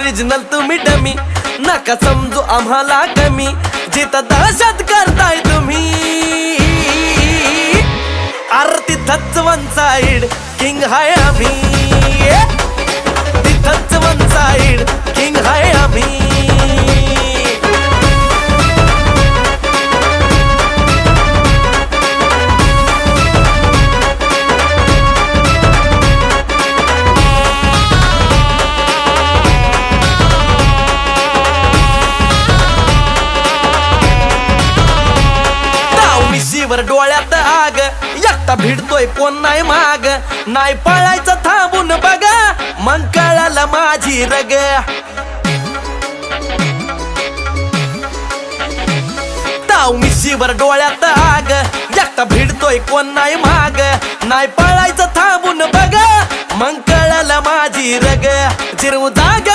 Original तुम्ही dummy, नका समजू आम्हाला कमी, जिथं दहशत करताय तुम्ही. अरे तिथंच वन साइड किंग हाय आम्ही, तिथंच वन साइड किंग हाय आम्ही. वर डोळ्यात आग, एकटा भिडतोय कोण नाही माग, नाही पळायचं थांबून बघा, मग कळालं माझी रग. ताव मिशीवर डोळ्यात आग, एकटा भिडतोय कोण नाही माग, नाही पळायचं थांबून बघा, मग कळालं माझी रग. जिरवू जाग